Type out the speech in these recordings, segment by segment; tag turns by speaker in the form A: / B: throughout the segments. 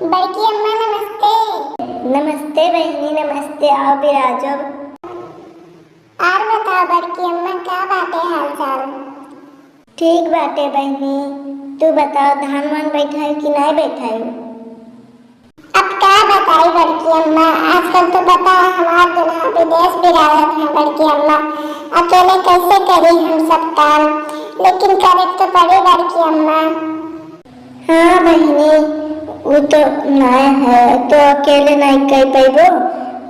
A: बड़की अम्मा नमस्ते।
B: नमस्ते बहनी, नमस्ते। आओ बिराजो।
A: और बताओ बड़की अम्मा, क्या बाटे हाल चाल?
B: ठीक बाटे बहनी, तू बताओ धान वान बैठा है कि नहीं बैठा है?
A: अब क्या बताई बड़की अम्मा, आजकल तो पता है हमार दुल्हा विदेश बिराजत है। बड़की अम्मा अकेले कैसे करी हम सब काम, लेकिन करे तो पड़े बड़की अम्मा।
B: हाँ बहनी, वो तो नहीं है तो अकेले नहीं कर पैबो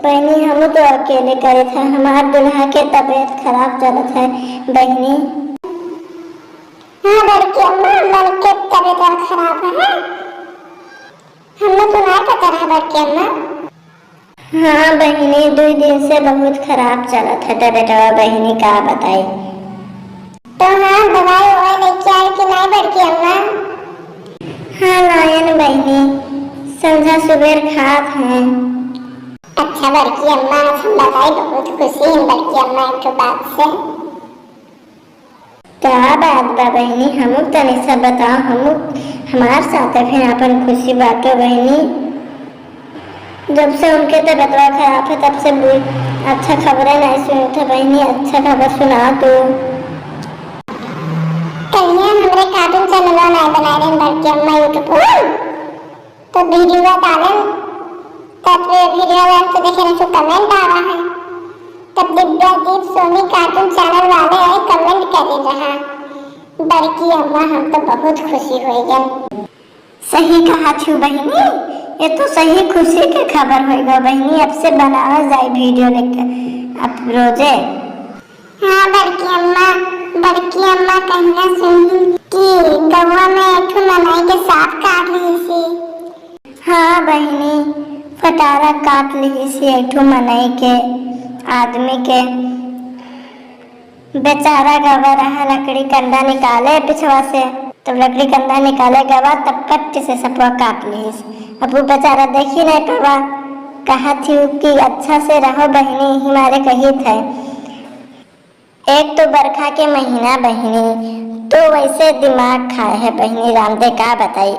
B: बहनी। हम तो अकेले करे थे, हमार दुल्हा के तबीयत खराब चलत है बहनी।
A: हाँ बड़की अम्मा, मन के तबीयत खराब है, हमने तो नहीं पता रहा बड़की अम्मा।
B: हाँ बहनी, 2 दिन से बहुत खराब चलत है तबीयत बहनी, का बताई।
A: तो हाँ दवाई ववाई लेके आई कि नहीं बड़की अम्मा?
B: हाँ लायन बहनी, संझा सुबह खात हैं।
A: अच्छा बड़की अम्मा, हम बताई बहुत खुशी है बड़की अम्मा एक बात से।
B: क्या बात बा बहनी, हम तनी सा बताओ, हम हमार साथ फिर अपन खुशी बातों बहनी। जब से उनके तबीयत खराब है तब से अच्छा खबरें नहीं सुनी थे बहनी, अच्छा खबर सुना तो।
A: कहीं हमरे कार्टून चैनल नहीं बनाए रहे बड़की अम्मा यूट्यूब पर, तो वीडियो डाले तब वीडियो में तो देखे ना कमेंट आ रहा है, तब दिव्या दीप सोनी कार्टून चैनल वाले आए कमेंट कर रहा। बड़की अम्मा हम तो बहुत खुशी हो गए।
B: सही कहा छू बहनी, ये तो सही खुशी के खबर होगा बहनी। अब से बनावा जाए वीडियो लेकर अब रोजे।
A: हाँ बड़की अम्मा कहना सुनी कि गवा में एक ननाई के सांप काट ली थी।
B: हाँ बहनी, फटारा काट ली सी एक मनई के आदमी के, बेचारा गवा रहा लकड़ी कंधा निकाले पिछवा से, तब लकड़ी कंधा निकाले गवा तब कट से सपवा काट ली। अब वो बेचारा देखी नहीं पवा, कहा थी कि अच्छा से रहो बहनी, हमारे कही थे। एक तो बरखा के महीना बहनी, तो वैसे दिमाग खाए है बहनी, रामदेव का बताई।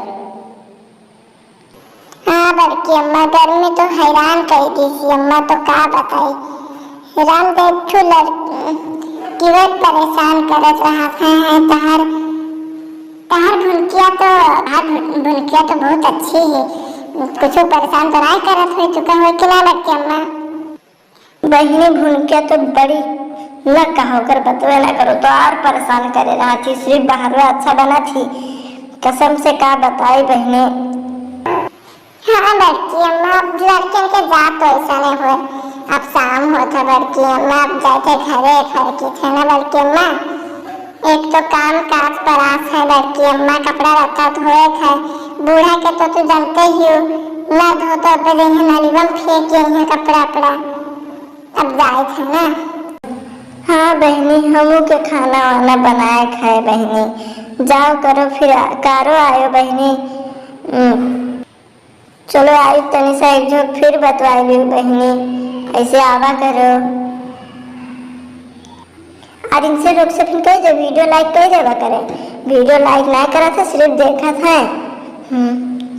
A: हाँ बड़की अम्मा, गर्मी तो हैरान कर दी थी अम्मा, तो क्या बताई। रामदेव किवत परेशान करत रहा है। तहार भुनकिया तो बहुत अच्छी है, कुछ परेशान तो नहीं करत हुई चुका हो कि ना बड़की अम्मा?
B: बहनी भुनकिया तो बड़ी न कहो कर बतवे ना करो तो और परेशान करे रहा थी, सिर्फ बाहर में अच्छा बना थी, कसम से का बताई बहनी।
A: हाँ बड़की अम्मा, अब लड़के के जात तो ऐसा नहीं हुए, अब शाम होता बड़की अम्मा, अब जाते घरे घर की थे ना बड़की अम्मा। एक तो काम काज परास है बड़की अम्मा, कपड़ा लत्ता धोए है, बूढ़ा के तो तू जानते ही हो, ना धो तो अब नलीवा में फेंक है कपड़ा अपड़ा, अब जाए थे ना।
B: हाँ बहनी, हमू के खाना वाना बनाए खाए बहनी, जाओ करो फिर कारो आयो बहनी। चलो आई तनी सा एक झोंक फिर बतवाई ली बहनी, ऐसे आवा करो। और इनसे लोग से फिर कह जो वीडियो लाइक कर देवा करें, वीडियो लाइक नहीं करा था, सिर्फ देखा था।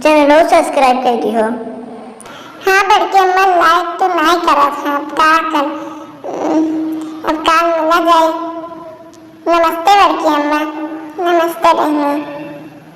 B: चैनल को सब्सक्राइब कर दी हो।
A: हाँ बड़की अम्मा, लाइक तो नहीं करा था, अब क्या कर, अब काम मिला जाए। नमस्ते बड़की अम्मा। नमस्ते बहनी।